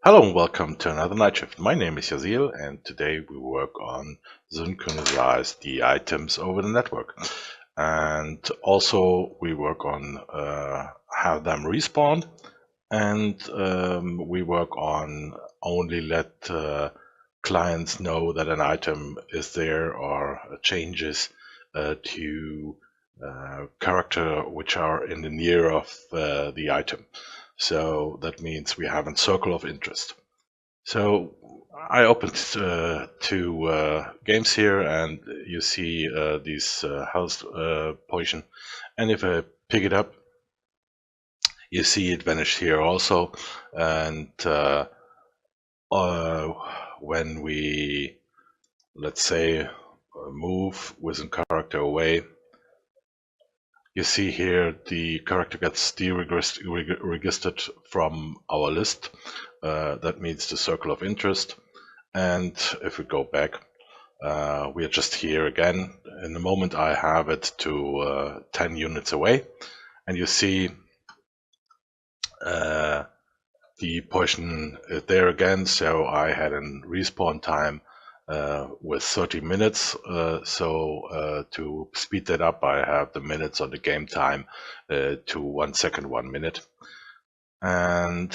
Hello and welcome to another night shift. My name is Yazil and today we work on synchronize the items over the network. And also we work on have them respawn, and we work on only let clients know that an item is there or changes to character which are in the near of the item. So that means we have a circle of interest. So I opened two games here, and you see these health potion. And if I pick it up, you see it vanish here also. And when we, let's say, move with a character away, you see here the character gets deregistered from our list. That means the circle of interest. And if we go back, we are just here again. In the moment I have it to 10 units away, and you see the portion there again. So I had a respawn time with 30 minutes. So to speed that up, I have the minutes on the game time to 1 second, 1 minute. And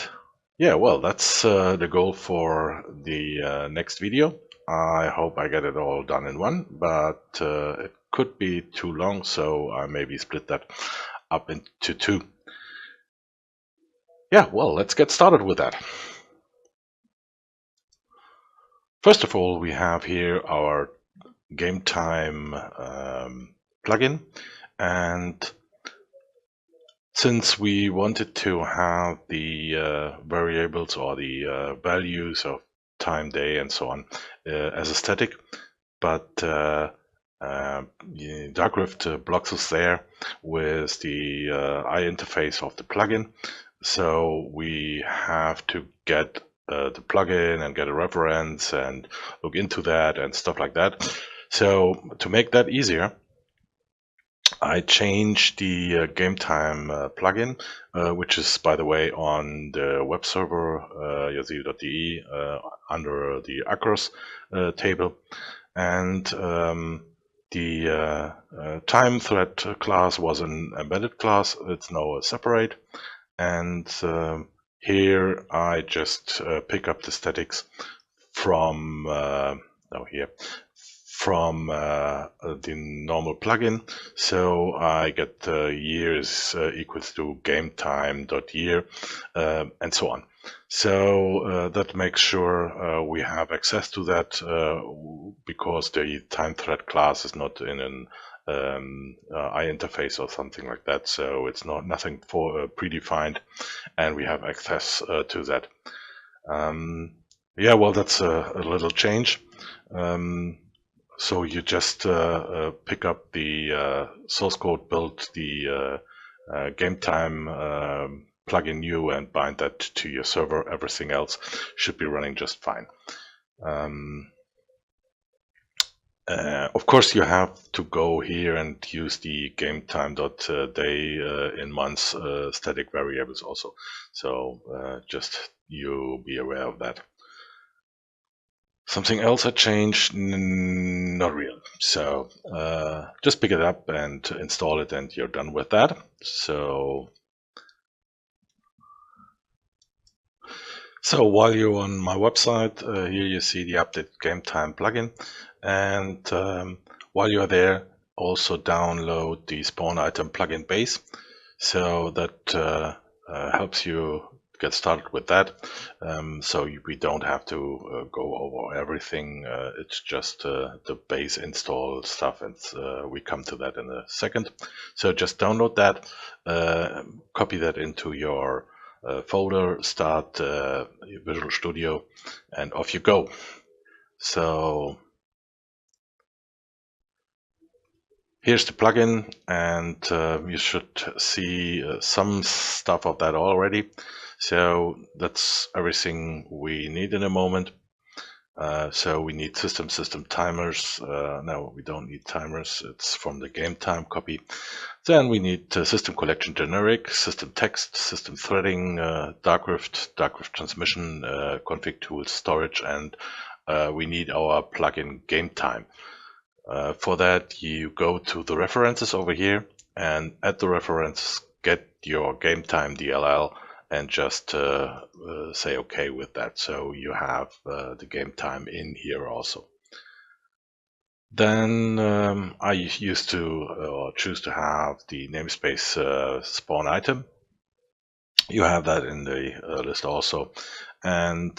yeah, well, that's the goal for the next video. I hope I get it all done in one, but it could be too long, so I maybe split that up into two. Yeah, well, let's get started with that. First of all, we have here our game time plugin, and since we wanted to have the variables or the values of time, day, and so on as a static, but Darkrift blocks us there with the I interface of the plugin. So we have to get the plugin and get a reference and look into that and stuff like that. So to make that easier, I changed the game time plugin, which is, by the way, on the web server yazil.de under the Acros table. And the time thread class was an embedded class. It's now separate. And here I just pick up the statics from here from the normal plugin. So I get years equals to game time dot year and so on. So that makes sure we have access to that because the time thread class is not in an I interface or something like that. So it's not nothing for predefined, and we have access to that. Yeah, well, that's a little change. So you just pick up the source code, build the game time plugin new, and bind that to your server. Everything else should be running just fine. Of course, you have to go here and use the game time.day in months static variables also. So just you be aware of that. Something else I changed? Not real. So just pick it up and install it, and you're done with that. So while you're on my website, here you see the updated game time plugin. And while you're there, also download the spawn item plugin base. So that helps you get started with that. So we don't have to go over everything. It's just the base install stuff, and we come to that in a second. So just download that, copy that into your folder, start Visual Studio, and off you go. So here's the plugin, and you should see some stuff of that already. So that's everything we need in a moment. So we need system timers. No, we don't need timers. It's from the game time copy. Then we need system collection generic, system text, system threading, dark rift transmission, config tools, storage, and we need our plugin game time. For that, you go to the references over here and at the reference, get your game time DLL and just say okay with that. So you have the game time in here also. Then I used to or choose to have the namespace spawn item. You have that in the list also. And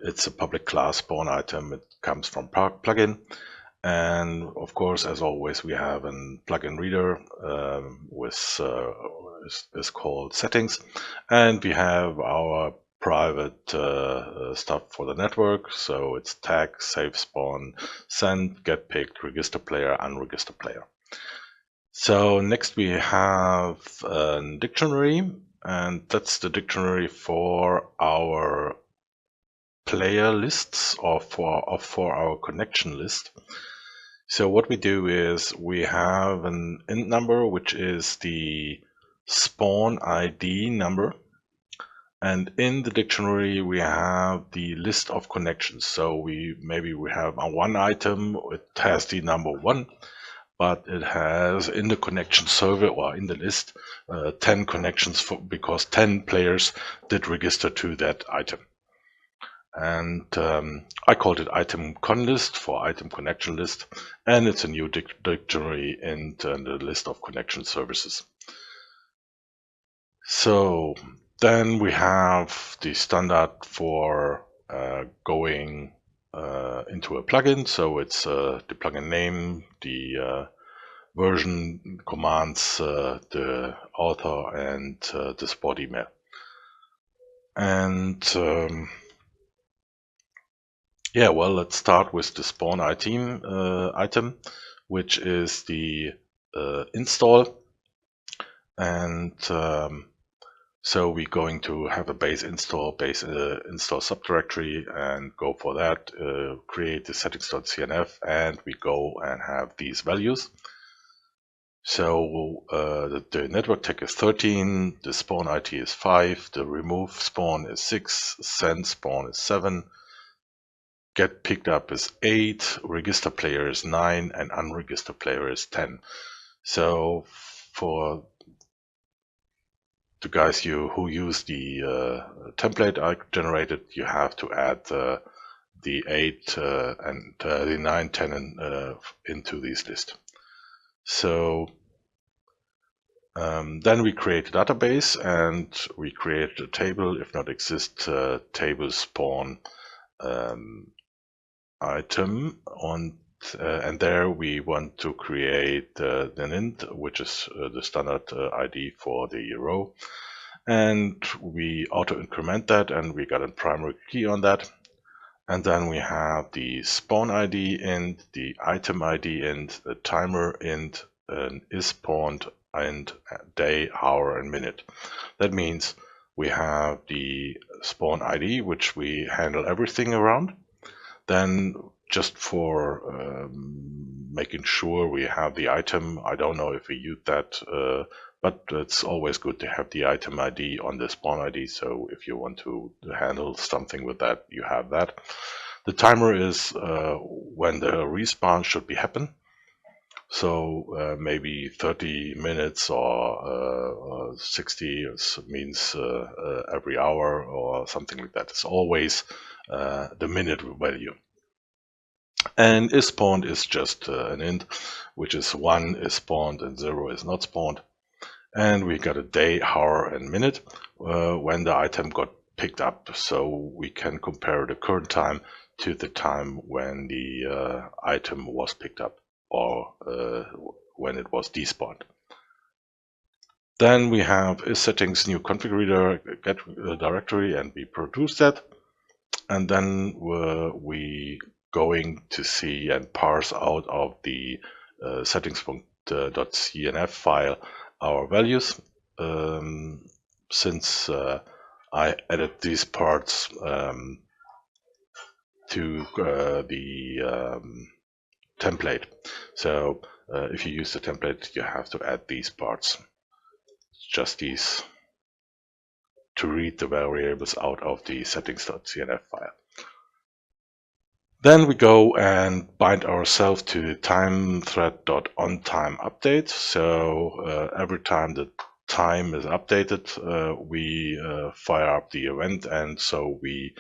it's a public class spawn item. It comes from plugin. And of course, as always, we have a plugin reader with is called settings, and we have our private stuff for the network. So it's tag, save, spawn, send, get picked, register player, unregister player. So next we have a dictionary, and that's the dictionary for our player lists or for our connection list. So what we do is we have an int number, which is the spawn ID number. And in the dictionary, we have the list of connections. So maybe we have one item, it has the number 1, but it has in the connection server or in the list 10 connections because 10 players did register to that item. And I called it item con list for item connection list, and it's a new dictionary in the list of connection services. So then we have the standard for going into a plugin. So it's the plugin name, the version, commands, the author, and the support email. And yeah, well, let's start with the spawn item, which is the install. And so we're going to have a base install subdirectory and go for that, create the settings.cnf, and we go and have these values. So the network tag is 13, the spawn IT is 5, the remove spawn is 6, send spawn is 7, get picked up is 8, register player is 9, and unregister player is 10. So for the guys who use the template I generated, you have to add the 8 and the 9, 10 into this list. So then we create a database and we create a table, if not exist, table spawn item on, and there we want to create an int, which is the standard ID for the row, and we auto increment that, and we got a primary key on that. And then we have the spawn ID int, the item ID int, the timer int, an is spawned and day, hour, and minute. That means we have the spawn ID, which we handle everything around. Then just for making sure we have the item, I don't know if we use that, but it's always good to have the item ID on the spawn ID. So if you want to handle something with that, you have that. The timer is when the respawn should be happen. So maybe 30 minutes or 60 means every hour or something like that. It's always the minute value. And is spawned is just an int, which is 1 is spawned and 0 is not spawned. And we got a day, hour, and minute when the item got picked up. So we can compare the current time to the time when the item was picked up or when it was despawned. Then we have is settings new configurator get directory, and we produce that. And then we going to see and parse out of the settings.cnf file our values. Since I added these parts to the template. So if you use the template, you have to add these parts, just these, to read the variables out of the settings.cnf file. Then we go and bind ourselves to the time thread.onTimeUpdate. So every time the time is updated, we fire up the event, and so we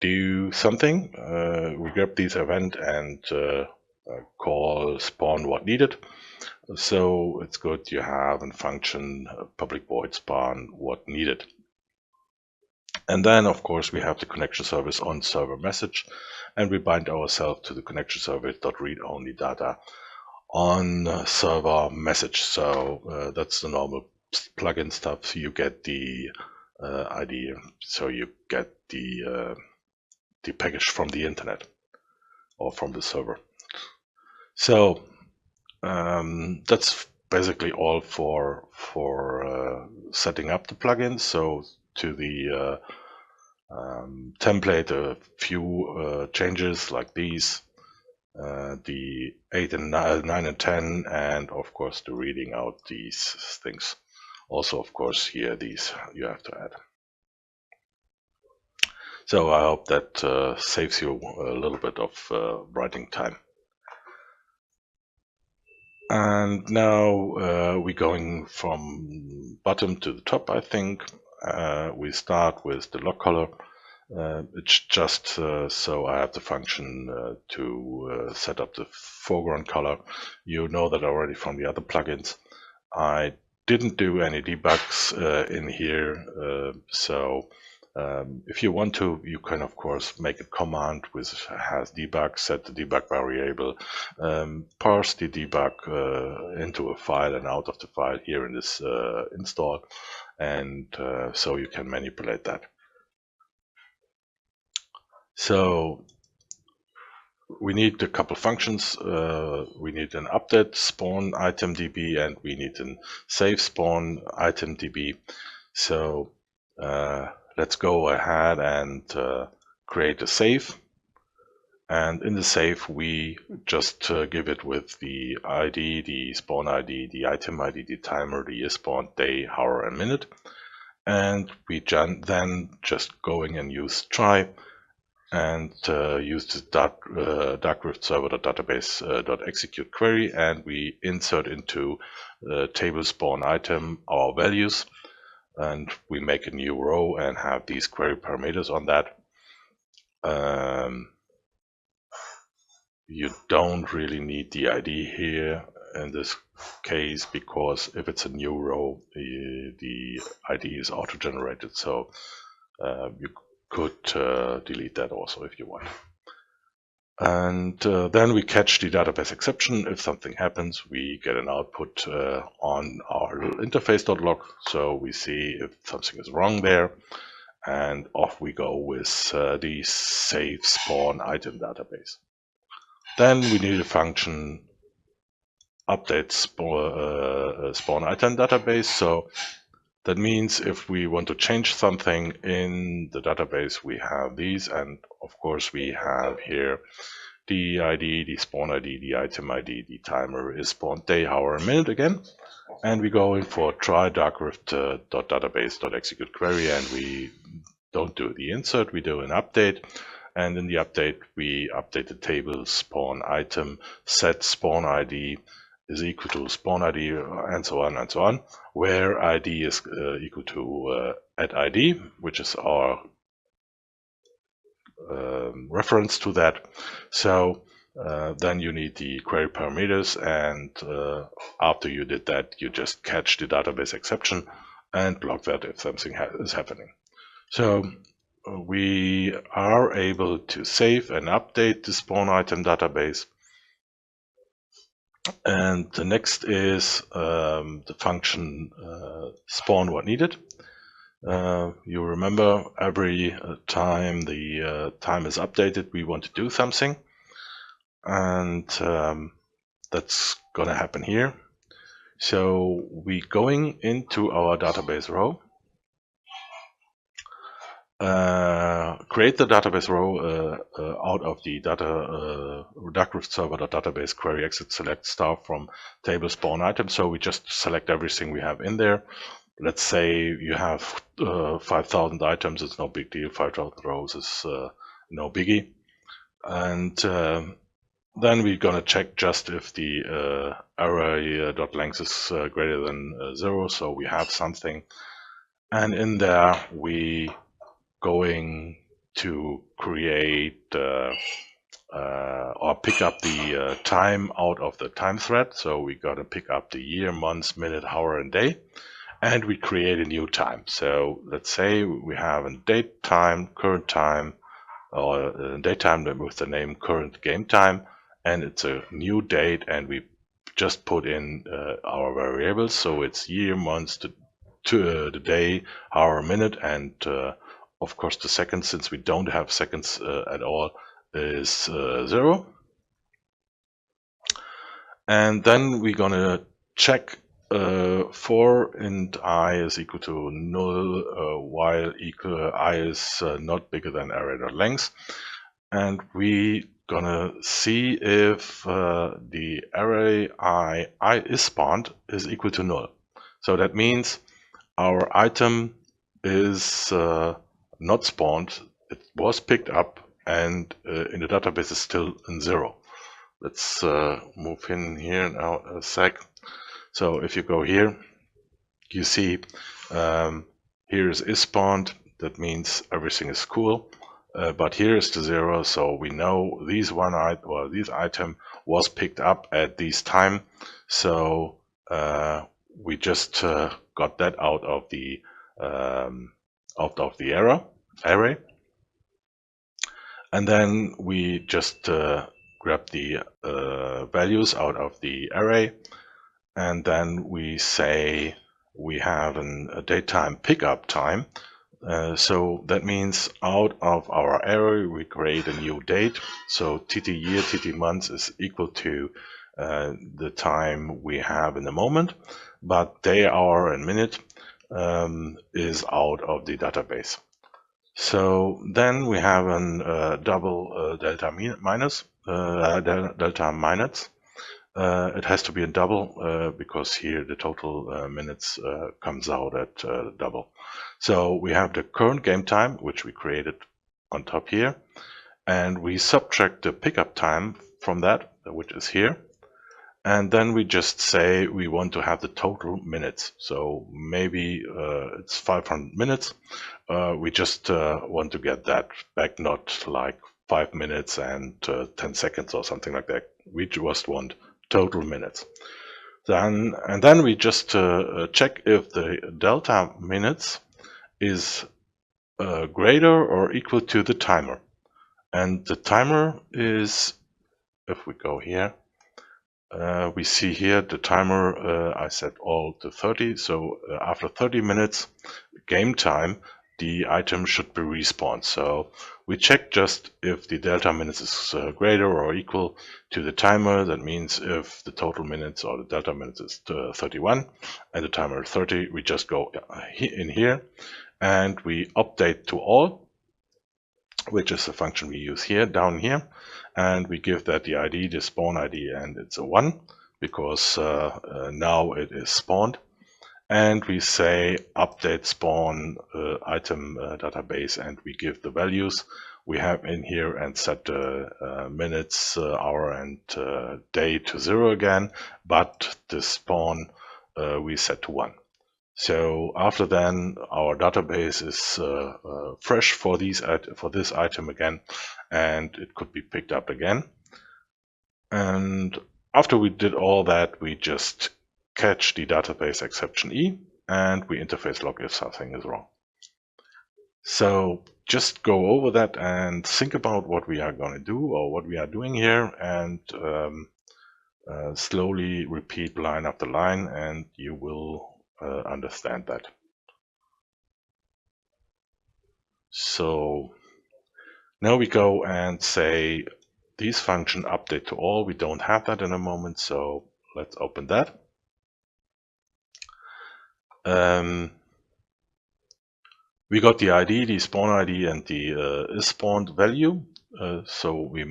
do something. We grab this event and call spawn what needed. So it's good you have a function public void spawn what needed. And then, of course, we have the connection service on server message, and we bind ourselves to the connection service .read only data on server message. So that's the normal plugin stuff. So you get the ID, so you get the package from the internet or from the server. So that's basically all for setting up the plugin. So to the template, a few changes like these, the 8 and 9 and 10, and of course the reading out these things. Also, of course, here these you have to add. So I hope that saves you a little bit of writing time. And now we're going from bottom to the top, I think. We start with the log color. It's just so I have the function to set up the foreground color. You know that already from the other plugins. I didn't do any debugs in here, so if you want to, you can of course make a command which has debug, set the debug variable, parse the debug into a file and out of the file here in this install, and so you can manipulate that. So we need a couple functions. We need an update spawn item DB, and we need a save spawn item DB. So let's go ahead and create a save. And in the save, we just give it with the ID, the spawn ID, the item ID, the timer, the spawn day, hour, and minute. And we then just going and use try and use the darkrift server.database.execute query, and we insert into the table spawn item our values, and we make a new row and have these query parameters on that. You don't really need the ID here in this case, because if it's a new row, the ID is auto-generated, so you could delete that also if you want. And then we catch the database exception. If something happens, we get an output on our little interface.log, so we see if something is wrong there, and off we go with the save spawn item database. Then we need a function update spawn item database. So that means if we want to change something in the database, we have these, and of course we have here the ID, the spawn ID, the item ID, the timer is spawn day, hour, and minute again. And we go in for try darkrift.database.execute query, and we don't do the insert, we do an update. And in the update, we update the table spawn item, set spawn ID is equal to spawn ID, and so on, where ID is equal to add ID, which is our reference to that. So then you need the query parameters, and after you did that, you just catch the database exception and block that if something is happening. So we are able to save and update the spawn item database. And the next is the function spawn what needed. You remember every time the time is updated, we want to do something. And that's going to happen here. So we going into our database row. create the database row out of the data reductive server.database query exit select star from table spawn item. So we just select everything we have in there. Let's say you have 5,000 items. It's no big deal. 5,000 rows is no biggie. And then we're gonna check just if the array.length is greater than 0. So we have something. And in there we going to create or pick up the time out of the time thread. So we got to pick up the year, month, minute, hour, and day, and we create a new time. So let's say we have a date time, current time, or a date time with the name current game time, and it's a new date, and we just put in our variables. So it's year, month, to the day, hour, minute, and of course the second, since we don't have seconds at all, is 0. And then we're gonna check for int I is equal to null while I is not bigger than array.length, and we gonna see if the array I is spawned is equal to null. So that means our item is not spawned, it was picked up, and in the database is still in 0. Let's move in here now a sec. So if you go here, you see here is spawned. That means everything is cool. But here is the 0, so we know this item was picked up at this time. So we just got that out of the array, and then we just grab the values out of the array, and then we say we have a datetime pickup time. So that means out of our array we create a new date. So tt year, tt month is equal to the time we have in the moment, but day, hour, and minute is out of the database. So then we have a double delta minus. It has to be a double because here the total minutes comes out at double. So we have the current game time, which we created on top here, and we subtract the pickup time from that, which is here. And then we just say we want to have the total minutes. So maybe it's 500 minutes. We just want to get that back, not like 5 minutes and 10 seconds or something like that. We just want total minutes. Then we just check if the delta minutes is greater or equal to the timer. And the timer is, if we go here, we see here the timer I set all to 30. So after 30 minutes game time, the item should be respawned. So we check just if the delta minutes is greater or equal to the timer. That means if the total minutes or the delta minutes is 31 and the timer is 30, we just go in here and we update to all, which is the function we use here, down here, and we give that the ID, the spawn ID, and it's a 1 because now it is spawned. And we say update spawn item database, and we give the values we have in here and set the minutes, hour, and day to 0 again, but the spawn we set to 1. So after then, our database is fresh for this item again, and it could be picked up again. And after we did all that, we just catch the database exception E, and we interface log if something is wrong. So just go over that and think about what we are going to do or what we are doing here, and slowly repeat line after line, and you will understand that. So now we go and say these function update to all. We don't have that in a moment, so let's open that. We got the ID, the spawn ID, and the is spawned value. So we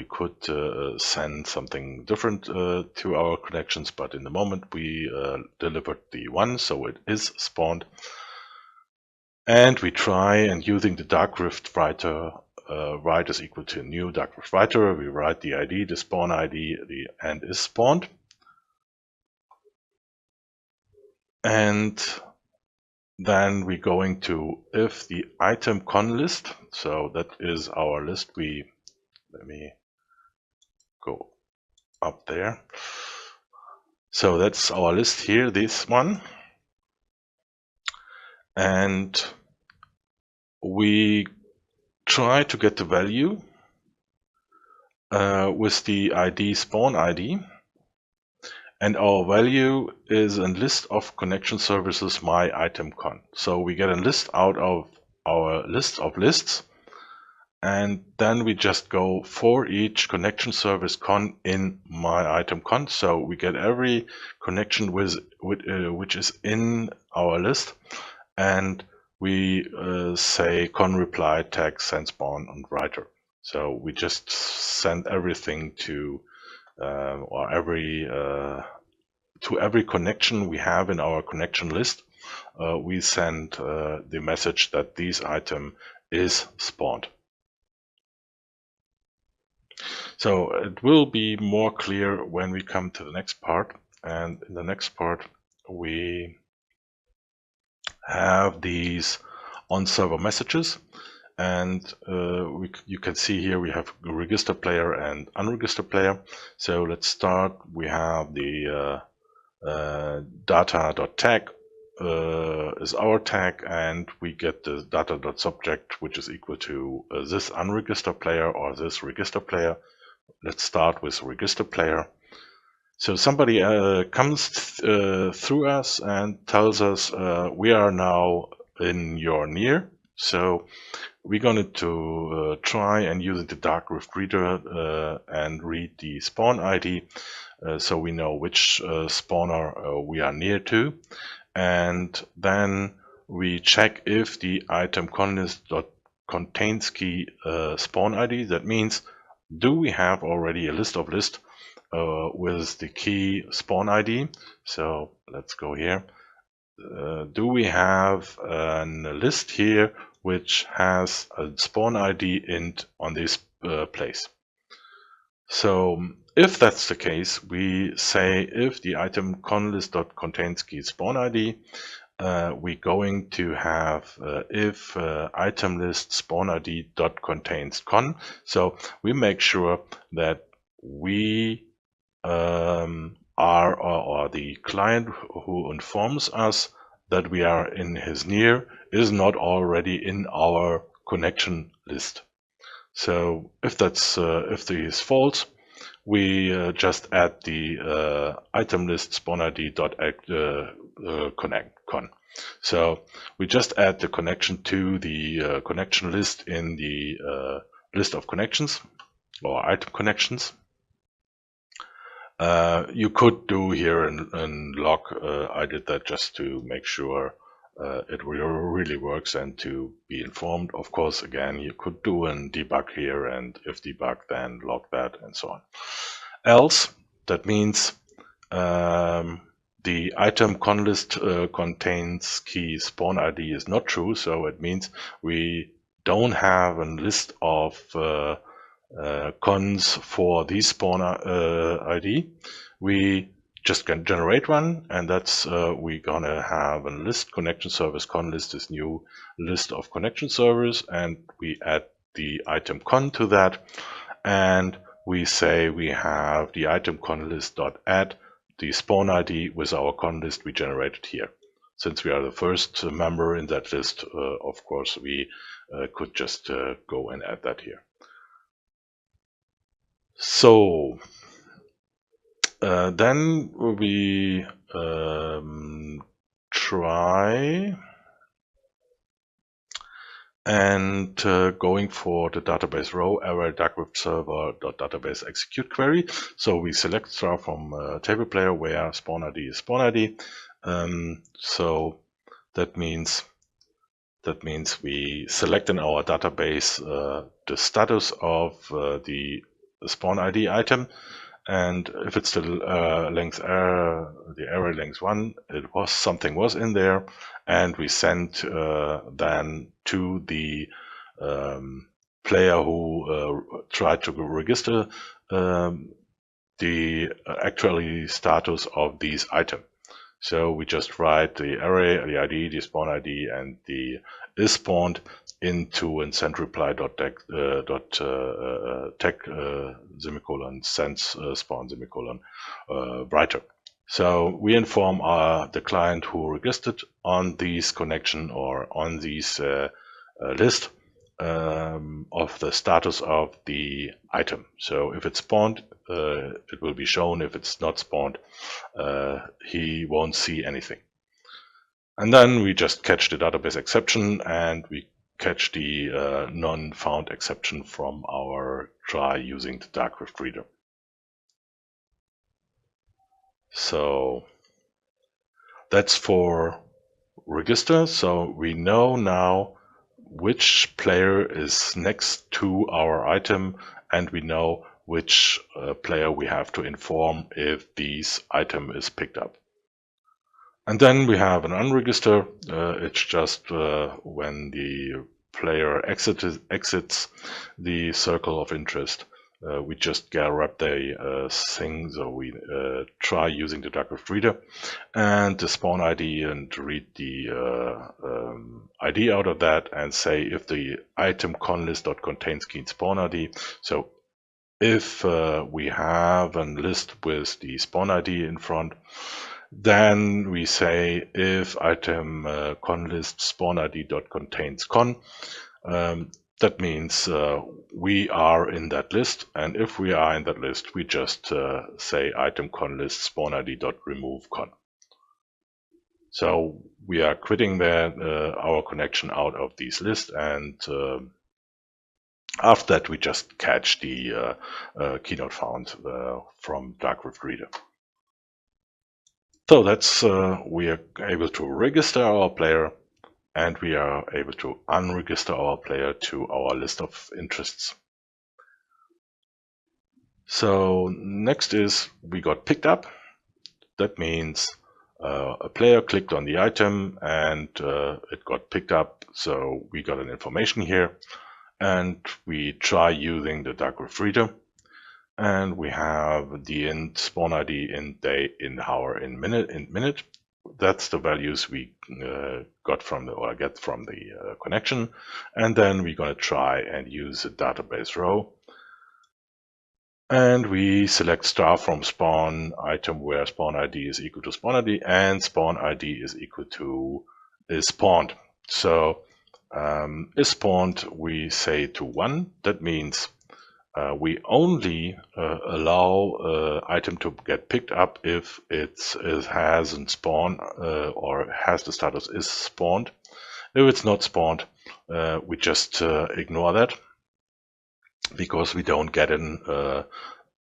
could send something different to our connections, but in the moment we delivered the 1, so it is spawned. And we try, and using the dark rift writer, write is equal to new dark rift writer. We write the ID, the spawn ID, and is spawned. And then we're going to if the item con list. So that is our list. Let me go up there. So that's our list here, this one. And we try to get the value with the ID spawn ID. And our value is a list of connection services my item con. So we get a list out of our list of lists. And then we just go for each connection service con in my item con. So we get every connection which is in our list. And we say con reply tag send spawn and writer. So we just send everything to every connection we have in our connection list. We send the message that this item is spawned. So it will be more clear when we come to the next part. And in the next part, we have these on-server messages. And you can see here we have a registered player and unregistered player. So let's start. We have the data.tag is our tag, and we get the data.subject, which is equal to this unregistered player or this registered player. Let's start with registered player. So somebody comes through us and tells us we are now in your near. So we're going to try and use the dark rift reader and read the spawn ID so we know which spawner we are near to. And then we check if the item contains key spawn ID. That means, do we have already a list of lists with the key spawn ID? So let's go here. Do we have a list here which has a spawn ID int on this place? So if that's the case, we say if the item conlist.contains key spawn ID, we're going to have if item list spawn ID dot contains con. So we make sure that we are or the client who informs us that we are in his near is not already in our connection list. So if that's if this is false, we just add the item list spawn ID dot connect con. So we just add the connection to the connection list in the list of connections or item connections. You could do here in log. I did that just to make sure it really works and to be informed. Of course, again, you could do a debug here, and if debug, then log that and so on. Else, that means the item conlist contains key spawn ID is not true. So it means we don't have a list of cons for the spawner ID. We just can generate one, and that's we're gonna have a list connection service con list is new list of connection servers, and we add the item con to that, and we say we have the item con list dot add the spawn ID with our con list we generated here. Since we are the first member in that list, of course we could just go and add that here. So then we try and going for the database row array darkrift server.database execute query. So we select star from table player where spawn ID is spawn ID. So that means That means we select in our database the status of the spawn ID item, and if it's the length error, the array length 1, something was in there, and we send then to the player who tried to register the actually status of these item. So we just write the array, the ID, the spawn ID, and the is spawned into and send reply dot tech semicolon sends spawn semicolon writer. So we inform the client who registered on these connection or on these list of the status of the item. So if it's spawned, it will be shown. If it's not spawned, he won't see anything. And then we just catch the database exception, and we catch the non-found exception from our try using the Darkrift reader. So that's for register. So we know now which player is next to our item, and we know which player we have to inform if this item is picked up. And then we have an unregister. It's just when the player exits the circle of interest, we just grab the thing. So we try using the Darkrift reader and the spawn ID and read the ID out of that and say if the item conlist.contains key spawn ID. So if we have a list with the spawn ID in front, then we say if item conlist spawn ID dot contains con. That means we are in that list, and if we are in that list, we just say item conlist spawn ID dot remove con. So we are quitting our connection out of these lists, and after that we just catch the key not found from Darkrift reader. So that's we are able to register our player, and we are able to unregister our player to our list of interests. So next is we got picked up. That means a player clicked on the item and it got picked up. So we got an information here, and we try using the Darkrift reader. And we have the int spawn ID, int day, int hour, int minute. That's the values we get from the connection. And then we're going to try and use a database row. And we select star from spawn item where spawn ID is equal to spawn ID and spawn ID is equal to is spawned. So is spawned, we say to 1. That means we only allow item to get picked up if it hasn't spawned or has the status is spawned. If it's not spawned, we just ignore that because we don't get a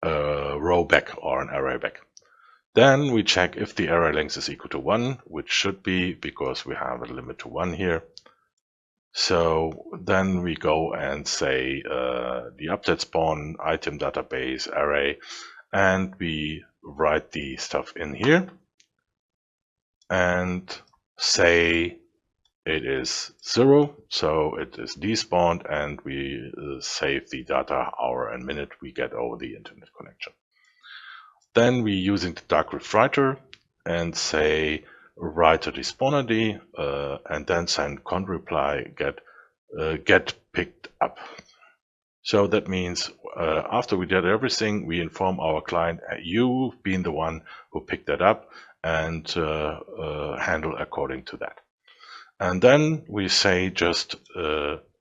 row back or an array back. Then we check if the array length is equal to 1, which should be because we have a limit to 1 here. So then we go and say the update spawn item database array, and we write the stuff in here and say it is 0, so it is despawned, and we save the data hour and minute we get over the internet connection. Then we using the Darkrift writer and say write the spawn ID and then send con reply get picked up. So that means after we did everything, we inform our client, you've been the one who picked that up, and handle according to that. And then we say just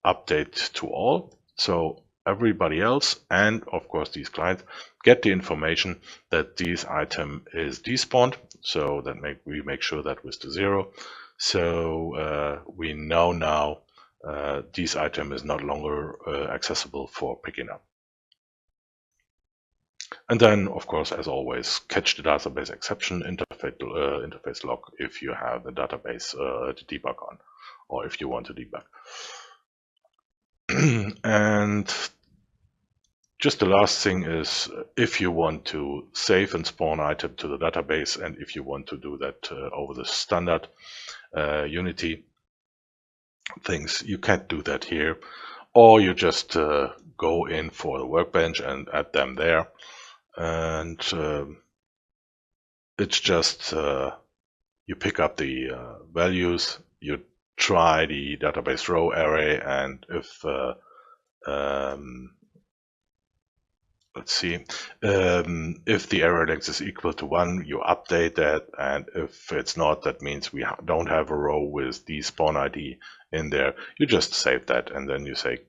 update to all. So everybody else, and of course these clients, get the information that this item is despawned. So that we make sure that was to 0. So we know now this item is no longer accessible for picking up. And then, of course, as always, catch the database exception interface log if you have the database to debug on, or if you want to debug. And just the last thing is, if you want to save and spawn item to the database, and if you want to do that over the standard Unity things, you can't do that here. Or you just go in for the workbench and add them there. And it's just you pick up the values, you try the database row array, and if let's see, if the array length is equal to 1, you update that, and if it's not, that means we don't have a row with the spawn ID in there. You just save that, and then you say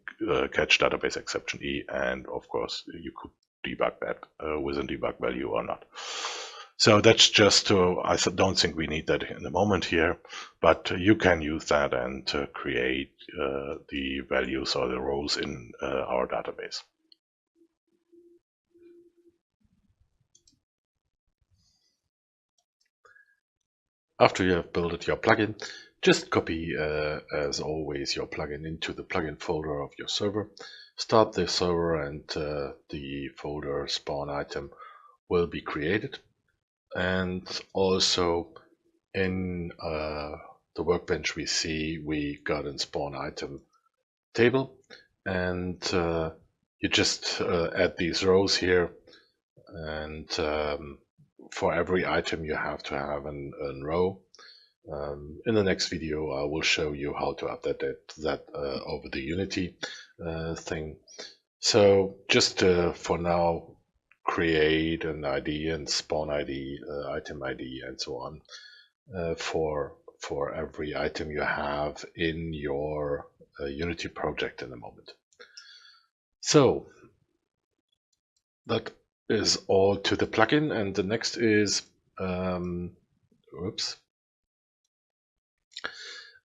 catch database exception E, and of course you could debug that with a debug value or not. So that's just to, I don't think we need that in the moment here, but you can use that and create the values or the rows in our database. After you have built your plugin, just copy, as always, your plugin into the plugin folder of your server. Start the server, and the folder spawn item will be created. And also in the workbench we see we got a spawn item table, and you just add these rows here, and for every item you have to have a row. In the next video I will show you how to update that over the Unity thing. So just for now, create an ID and spawn ID, item ID, and so on for every item you have in your Unity project in the moment. So that is all to the plugin, and the next is oops.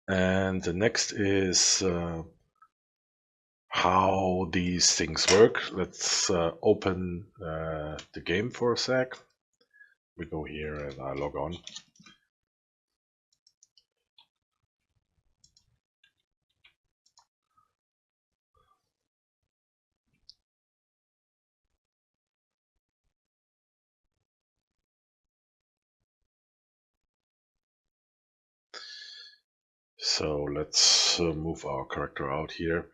And the next is how these things work. Let's open the game for a sec. We go here and I log on. So let's move our character out here.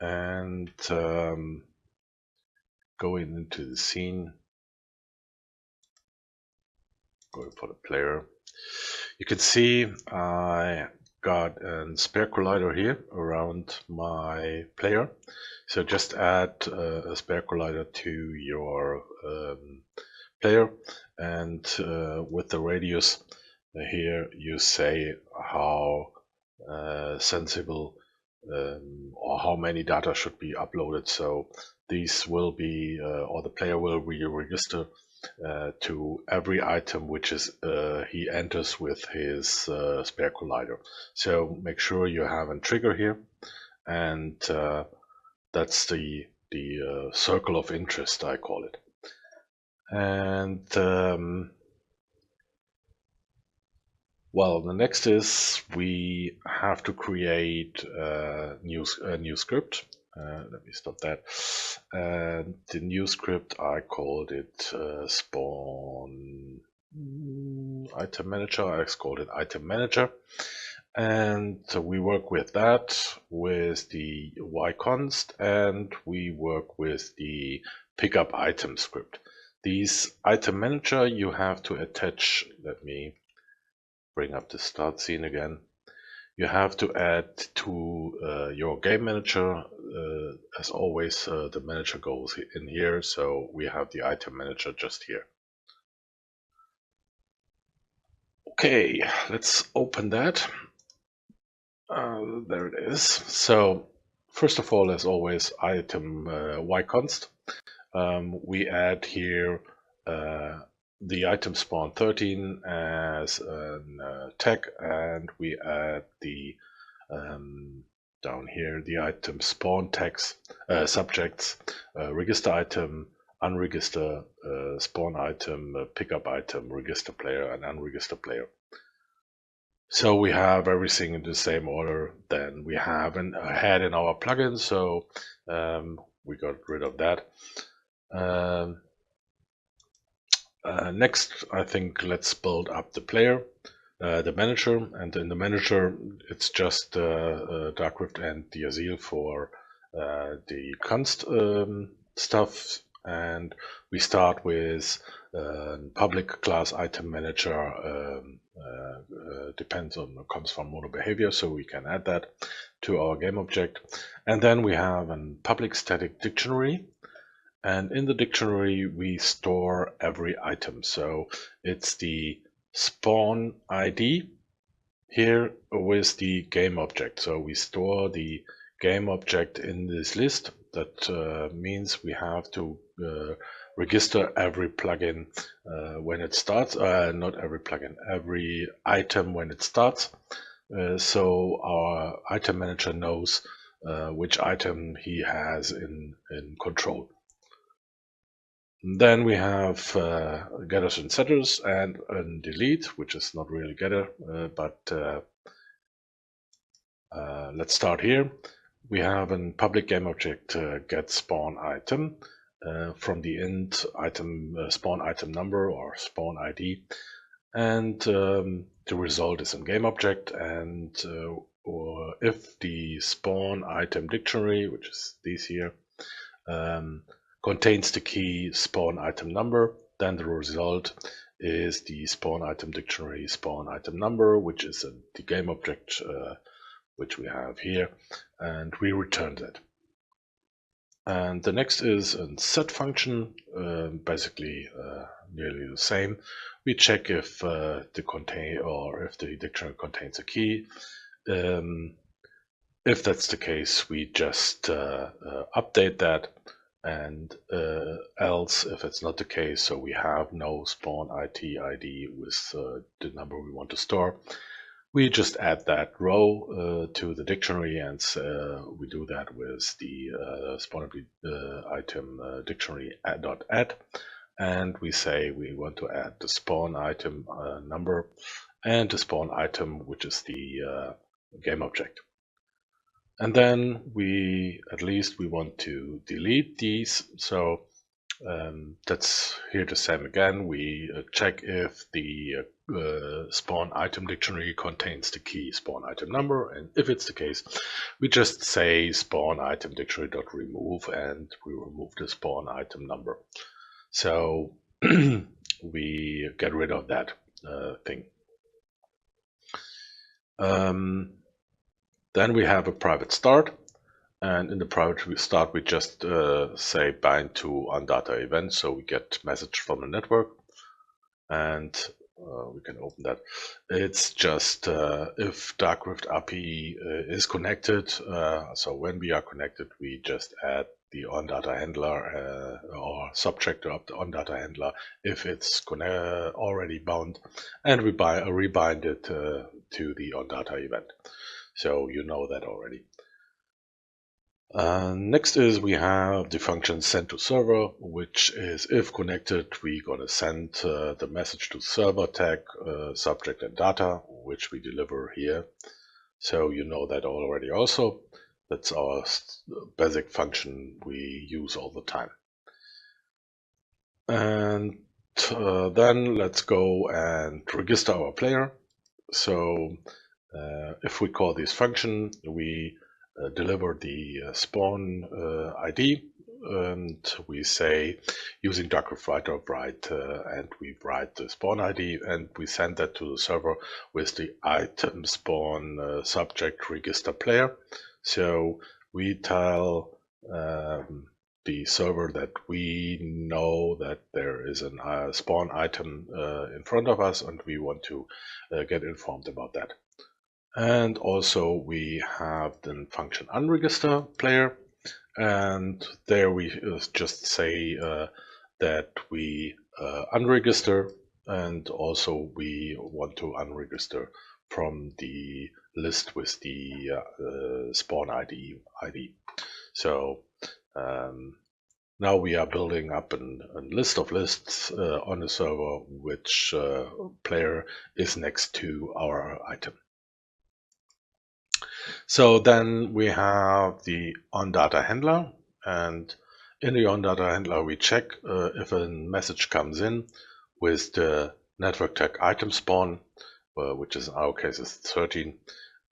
And going into the scene, going for the player. You can see I got a spare collider here around my player. So just add a spare collider to your player, and with the radius here you say how sensible or how many data should be uploaded. So these will be, or the player will register to every item which is he enters with his spare collider. So make sure you have a trigger here, and that's the circle of interest, I call it. And well, the next is we have to create a new script. Let me stop that. And the new script, I called it spawn item manager. I called it item manager. And we work with that with the yconst, and we work with the pickup item script. These item manager you have to attach. Let me bring up the start scene again. You have to add to your game manager. As always, the manager goes in here, so we have the item manager just here. Okay, let's open that. There it is. So first of all, as always, item yconst. We add here the item spawn 13 as a tag, and we add the down here the item spawn tags, subjects, register item, unregister, spawn item, pickup item, register player, and unregister player. So we have everything in the same order than we have had in our plugin. So we got rid of that. Next, I think let's build up the player, the manager, and in the manager, it's just Darkrift and the Azil for the const stuff, and we start with public class item manager. Depends on, comes from mono behavior, so we can add that to our game object, and then we have a public static dictionary. And in the dictionary, we store every item. So it's the spawn ID here with the game object. So we store the game object in this list. That means we have to register every plugin when it starts. Not every plugin, every item when it starts. So our item manager knows which item he has in control. Then we have getters and setters and delete, which is not really getter, but let's start here. We have a public game object get spawn item from the int item spawn item number or spawn ID, and the result is in game object. And or if the spawn item dictionary, which is these here, contains the key spawn item number, then the result is the spawn item dictionary spawn item number, which is the game object which we have here, and we return that. And the next is a set function, basically nearly the same. We check if the dictionary contains a key. If that's the case, we just update that. And else, if it's not the case, so we have no spawn ID with the number we want to store, we just add that row to the dictionary, and we do that with the spawn item dictionary add, and we say we want to add the spawn item number and the spawn item, which is the game object. And then we want to delete these. So that's here the same again. We check if the spawn item dictionary contains the key spawn item number. And if it's the case, we just say spawn item dictionary dot remove, and we remove the spawn item number. So we get rid of that thing. Then we have a private start, and in the private start we just say bind to onData event, so we get message from the network, and we can open that. It's just if Darkrift API is connected, so when we are connected, we just add the onData handler or subtractor of the onData handler if it's already bound, and we rebind it to the onData event. So you know that already. Next is we have the function send to server, which is if connected, we're going to send the message to server tag, subject and data, which we deliver here. So you know that already also. That's our basic function we use all the time. And then let's go and register our player. So if we call this function, we deliver the spawn ID, and we say using Darkrift write, and we write the spawn ID, and we send that to the server with the item spawn subject register player. So we tell the server that we know that there is a spawn item in front of us, and we want to get informed about that. And also we have the function unregister player, and there we just say that we unregister, and also we want to unregister from the list with the spawn ID. So now we are building up a list of lists on the server, which player is next to our item. So then we have the on-data handler, and in the on-data handler we check if a message comes in with the network tag item spawn, which is in our case is 13,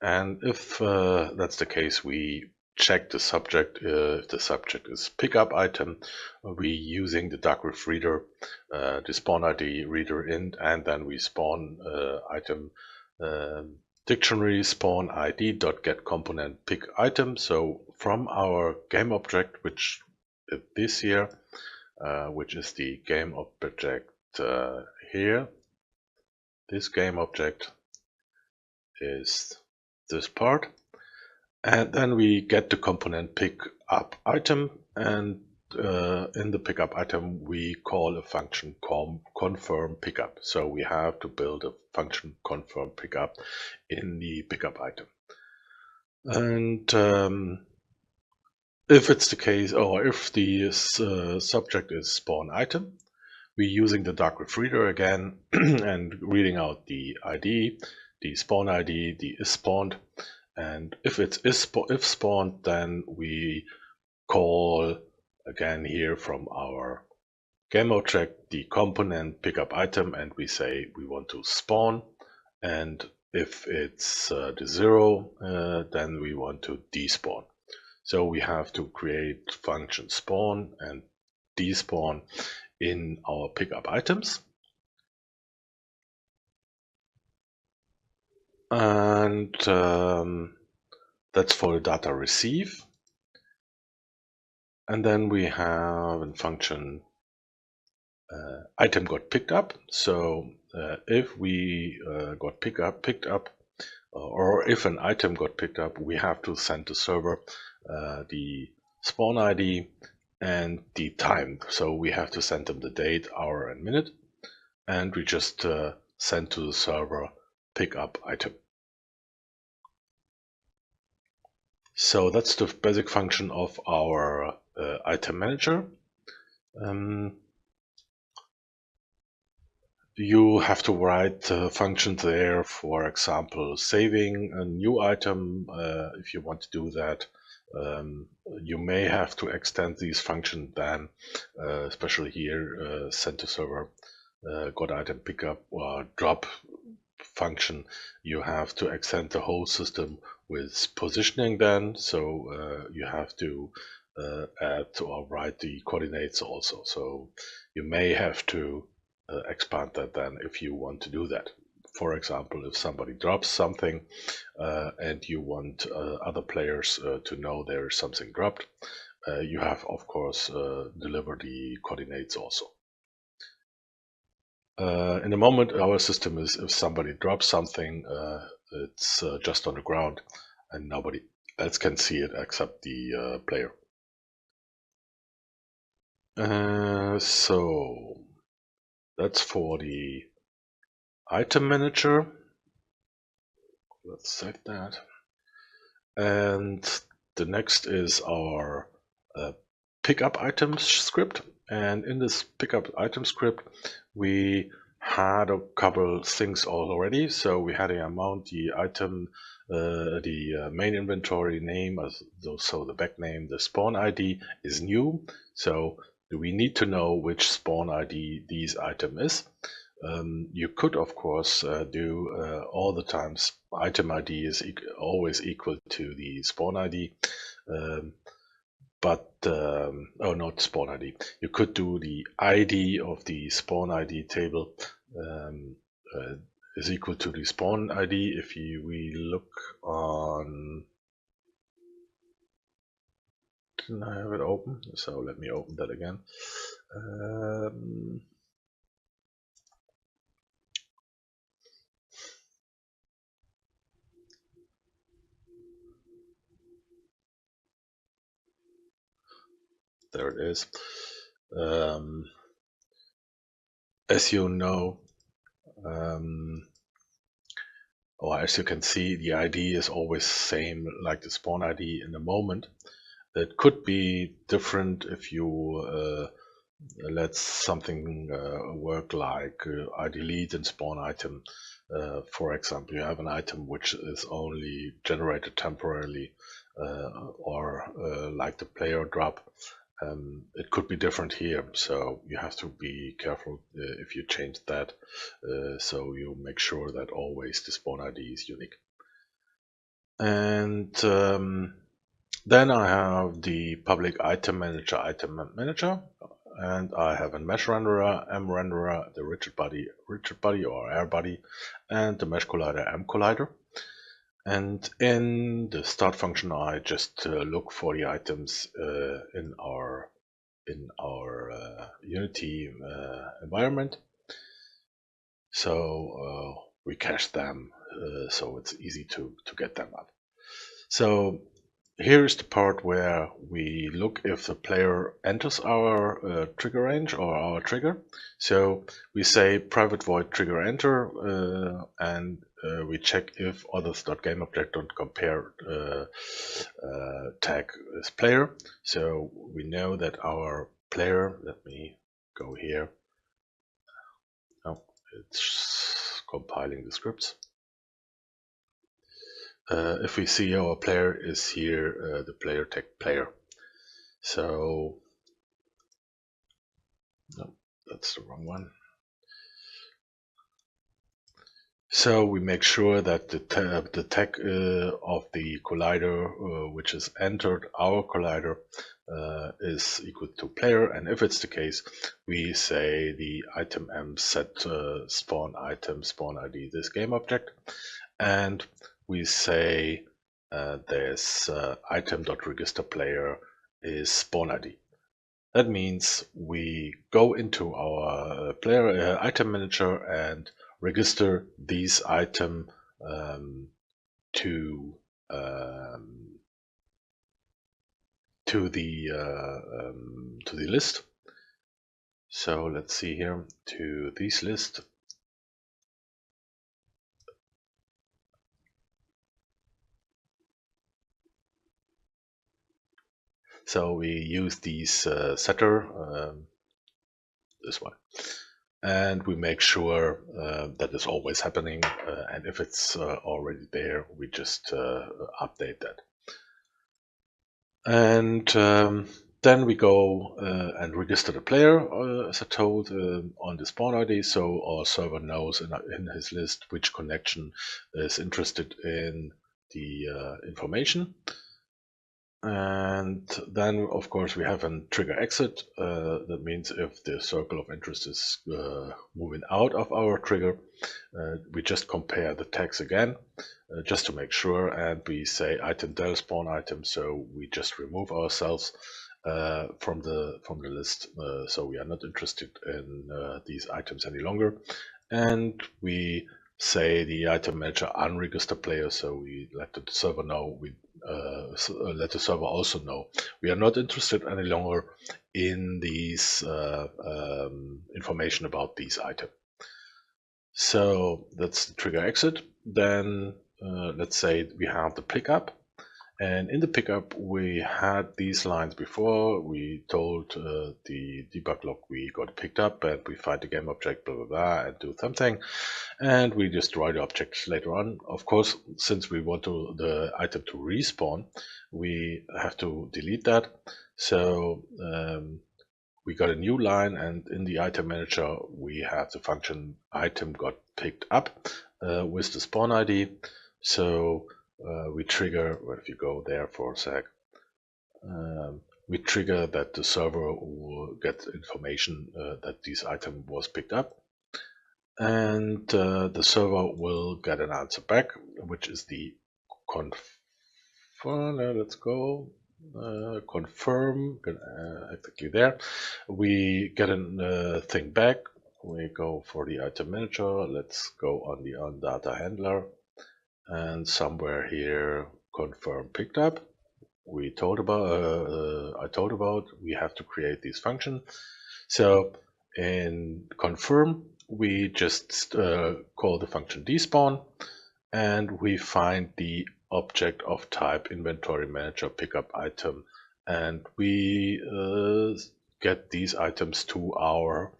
and if that's the case, we check the subject. If the subject is pickup item, we using the darkroot reader, the spawn ID reader int, and then we spawn item dictionary spawn id dot get component pick item. So from our game object, which is this here, which is the game object here, this game object is this part. And then we get the component pick up item, and in the pickup item we call a function confirm pickup. So we have to build a function confirm pickup in the pickup item. And if it's the case, or if the subject is spawn item, we're using the darkroot reader again and reading out the ID, the spawn ID, the is spawned. And if it's if spawned, then we call again here from our game object the component pickup item, and we say we want to spawn. And if it's the 0, then we want to despawn. So we have to create function spawn and despawn in our pickup items. And that's for the data receive. And then we have a function item got picked up. So if we got picked up, or if an item got picked up, we have to send the server the spawn ID and the time. So we have to send them the date, hour, and minute, and we just send to the server pickup item. So that's the basic function of our item manager. You have to write functions there, for example, saving a new item. If you want to do that, you may have to extend these functions then, especially here, send to server, got item pickup or drop function. You have to extend the whole system with positioning then, so you have to add or write the coordinates also. So you may have to expand that then if you want to do that. For example, if somebody drops something and you want other players to know there is something dropped, you have, of course, deliver the coordinates also. In the moment, our system is if somebody drops something, it's just on the ground and nobody else can see it except the player. So that's for the item manager. Let's set that. And the next is our pickup items script. And in this pickup item script, we had a couple things already. So we had the amount, the item, the main inventory name, so the back name, the spawn ID is new. So we need to know which spawn ID this item is. You could, of course, do all the times item ID is always equal to the spawn ID. Oh, not spawn ID. You could do the ID of the spawn ID table is equal to the spawn ID. If we look on, didn't I have it open? So let me open that again. There it is. As you know, or as you can see, the ID is always same like the spawn ID in the moment. It could be different if you let something work like I delete and spawn item. For example, you have an item which is only generated temporarily, or like the player drop. It could be different here, so you have to be careful if you change that, so you make sure that always the spawn ID is unique. And then I have the public item manager, and I have a mesh renderer, M renderer, the rigid body or air body, and the mesh collider, M collider. And in the start function, I just look for the items in our Unity environment. So we cache them, so it's easy to get them up. So here is the part where we look if the player enters our trigger range or our trigger. So we say private void trigger enter, and we check if others.gameObject.compare tag is player. So we know that our player, let me go here. Oh, it's compiling the scripts. If we see our player is here, the player tag player. So, no, that's the wrong one. So we make sure that the tag of the collider, which is entered our collider, is equal to player. And if it's the case, we say the item m set spawn item spawn ID this game object, and we say this item.register player is spawn ID. That means we go into our player item manager and register these item to the list. So let's see here, to this list. So we use these setter, this one, and we make sure that is always happening, and if it's already there, we just update that. And then we go and register the player, as I told, on the spawn ID, so our server knows in his list which connection is interested in the information. And then, of course, we have a trigger exit. That means if the circle of interest is moving out of our trigger, we just compare the tags again, just to make sure, and we say item del spawn item, so we just remove ourselves from the list, so we are not interested in these items any longer. And we say the item manager unregister player, so we let the server know, we let the server also know we are not interested any longer in these information about these items. So that's the trigger exit. Then let's say we have the pickup, and in the pickup we had these lines before. We told the debug log we got picked up, and we find the game object, blah blah blah, and do something, and we destroy the object later on. Of course, since we want the item to respawn, we have to delete that. So we got a new line, and in the item manager we have the function item got picked up with the spawn ID. So we trigger, well, if you go there for a sec, we trigger that the server will get information that this item was picked up, and the server will get an answer back, which is the confirm. Let's go confirm, exactly there. We get a thing back. We go for the item manager. Let's go on the on data handler, and somewhere here confirm picked up. We told about I told about we have to create this function. So in confirm we just call the function despawn, and we find the object of type inventory manager pickup item, and we get these items to our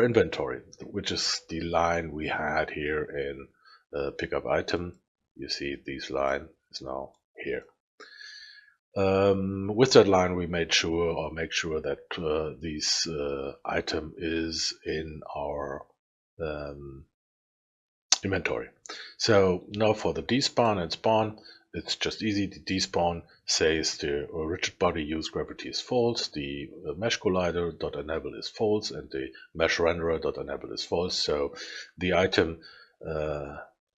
inventory, which is the line we had here in pickup item. You see this line is now here. With that line, we make sure that this item is in our inventory. So now for the despawn and spawn, it's just easy. The despawn says the rigid body use gravity is false, the mesh collider dot enable is false, and the mesh renderer dot enable is false. So the item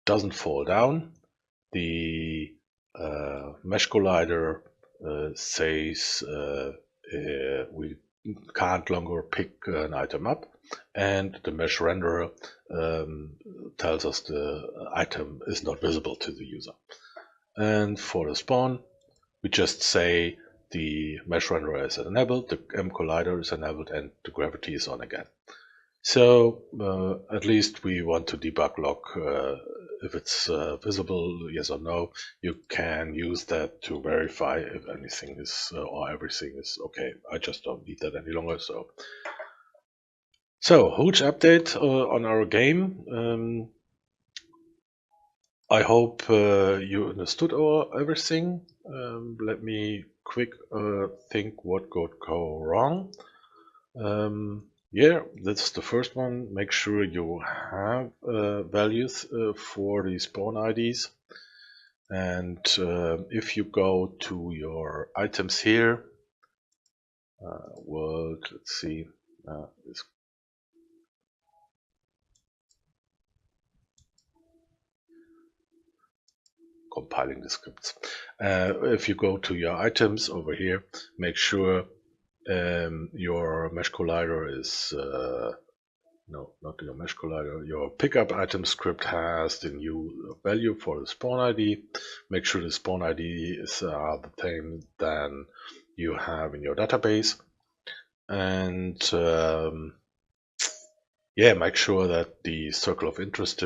doesn't fall down. The mesh collider says we can't longer pick an item up, and the mesh renderer tells us the item is not visible to the user. And for the spawn, we just say the mesh renderer is enabled, the M collider is enabled, and the gravity is on again. So at least we want to debug log if it's visible, yes or no. You can use that to verify if anything is or everything is okay. I just don't need that any longer. So huge update on our game. I hope you understood everything. Let me quick think what could go wrong. Yeah, that's the first one. Make sure you have values for the spawn IDs. And if you go to your items here, world, let's see, it's compiling the scripts. If you go to your items over here, make sure your mesh collider is no, not your mesh collider. Your pickup item script has the new value for the spawn ID. Make sure the spawn ID is the same than you have in your database. And yeah, make sure that the circle of interest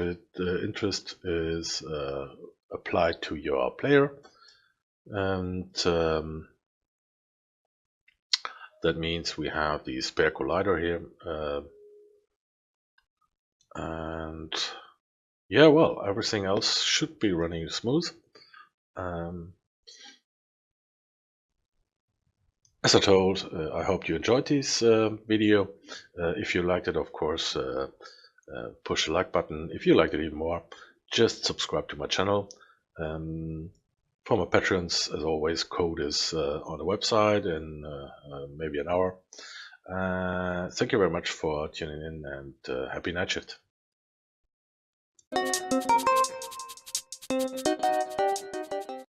is applied to your player. And that means we have the spare collider here. And yeah, well, everything else should be running smooth. As I told, I hope you enjoyed this video. If you liked it, of course, push the like button. If you liked it even more, just subscribe to my channel. For my patrons, as always, code is on the website in maybe an hour. Thank you very much for tuning in, and happy night shift.